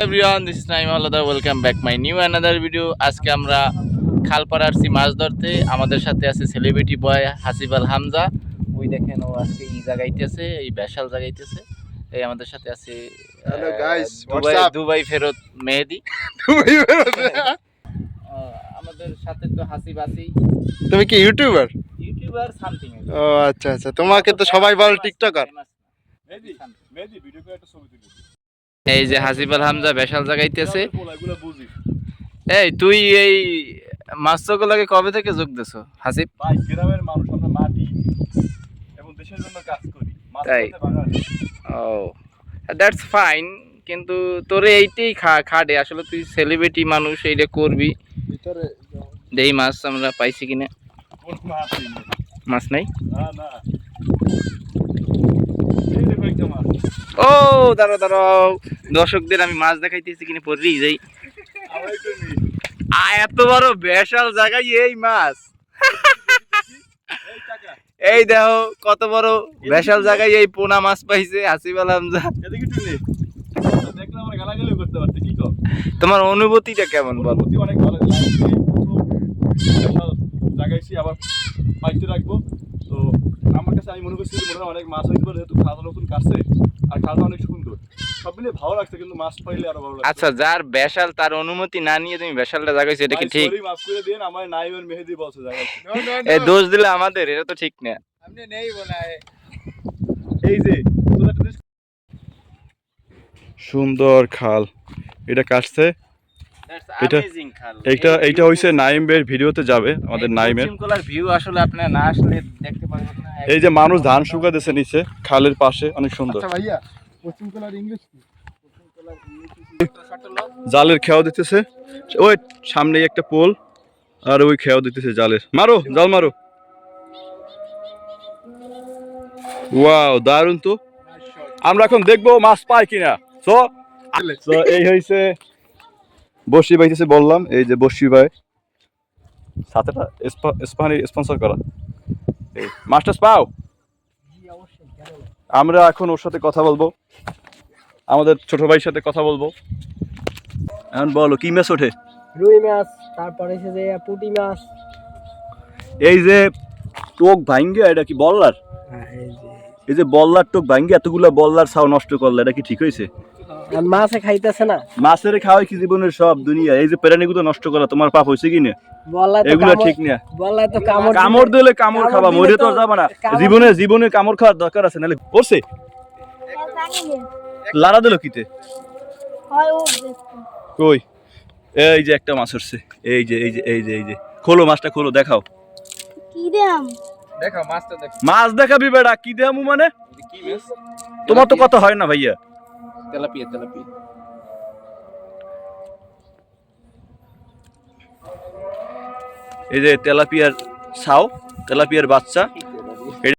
everyone, this is Naim Halada. Welcome back my new another video. আজকে আমরা খালপাড়া আসছি মাছ ধরতে। আমাদের সাথে আছে সেলিব্রিটি বয় হাসিব আল হামজা। ওই দেখেন ও আজকে এই জায়গাইতেছে, এই বেশাল জায়গাইতেছে। এই আমাদের সাথে আছে hello guys, what's up? Dubai ফেরত মেহেদি। দুবাই ফেরত। আমাদের সাথে তো হাসিব আছে। তুমি কি ইউটিউবার? YouTuber something. ও আচ্ছা আচ্ছা, তোমাকে তো সবাই বলে টিকটকার। মেহেদি ভিডিও করে একটা ছবি তুলি। এই যে হাসিব আল হামজা বেশাল জায়গাইতেছে। এই তুই এই মাছগুলোকে কবে থেকে যোগ দিছো হাসিব? ভাই গ্রামের মানুষ, আমরা মাটি এবং দেশের জন্য কাজ করি। তাই? ও দ্যাটস ফাইন, কিন্তু তোরে এইটাই খাটে আসলে। তুই সেলিব্রিটি মানুষ, এইটা করবি। ভিতরে এই মাছ আমরা পাইছি কিনা? কোন মাছ নেই? মাছ নাই? না না, এই দেখো একটা মাছ। ও দাঁড়াও দাঁড়াও, দর্শকদের আমি মাছ দেখাইতেছি কিনা পড়েই যাই। আমরা একটু নিই। এত বড় বিশাল জায়গায় এই মাছ। এই টাকা এই দেখো কত বড় বিশাল জায়গায় এই পোনা মাছ পাইছে হাসিব আল হামজা। এদিকে একটু নিই। দেখলে আমরা গালাগালিও করতে পারতে, কি কও? তোমার অনুভূতিটা কেমন বল? অনুভূতি অনেক ভালো লাগছে। জায়গাইছি, আবার পাইতে রাখবো। তো আমার কাছে আমি মনে করছি যে মনে হয় অনেক মাছ হইতে পারে, যেহেতু খালটা নতুন কাটছে আর খালটা অনেক সুন্দর। সব মিলে ভালো লাগছে, কিন্তু মাছ পাইলে আরো ভালো লাগছে। আচ্ছা, যার বেশাল তার অনুমতি না নিয়ে তুমি বেশালটা জাগাইছো, এটা কি ঠিক? সরি, মাফ করে দিন, আমার নাইম আর মেহেদি বলছে জায়গাইছি। এই দোষ দিলে আমাদের, এটা তো ঠিক না। আপনি নেই বলা এই যে সুন্দর খাল, এটা কাটছে। এইটা হইছে নাইমের ভিডিওতে যাবে, আমাদের নাইমের। পশ্চিমকলার ভিউ আসলে আপনি না আসলে দেখতে পারবেন না। এই যে মানুষ ধান শুকাতেছে নিচে খালের পাশে, অনেক সুন্দর। আচ্ছা ভাইয়া, পশ্চিম কলার ইংলিশ কি? জালের খেয়াও দিতেছে, ওই সামনে একটা পোল, আর ওই খেয়াও দিতেছে জালের। মারো, জাল মারো। ওয়াও, দারুণ তো। আমরা এখন দেখবো মাছ পাই কিনা। তো এই হইছে বসি বাইতেছে, বললাম এই যে বসি ভাই সাথেটা স্পন্সর করা। এই মাস্টার্স পাও। আমরা এখন ওর সাথে কথা বলবো, আমাদের ছোট ভাইয়ের সাথে কথা বলবো। এখন বলো কি মাছ ওঠে? রুই মাছ, তারপরে এসে যে পুঁটি মাছ। এই যে টোক ভাঙ্গে, এটা কি বল্লার? এই যে বল্লার টোক ভাঙ্গে এতগুলা বল্লার ছাও নষ্ট করলে, এটা কি ঠিক হয়েছে? আর মাছে খাইতেছে না, মাছের খাওয়াই কি জীবনের সব দুনিয়া? এই যে প্রাণীগুলো নষ্ট করা তোমার পাপ হয়েছে কি না? এগুলো ঠিক না। বললাই তো কামড় দিলে কামড় খাবা, মরে তো যাবা না। জীবনে কামড় খাওয়ার দরকার আছে, নাহলে পড়ছে লাড়া দিল কিতে। কই এই যে একটা মাছ উঠছে, এই যে এই যে এই যে এই যে খোলো মাছটা, খোলো, দেখাও। কি দেম? দেখাও মাছটা, দেখো মাছ দেখাবি বেড়া, কি দেমু মানে? কি মাছ? তোমার তো কথা হয় না ভাইয়া। Tilapia, tilapia. এই যে তেলাপিয়ার ছাও, তেলাপিয়ার বাচ্চা।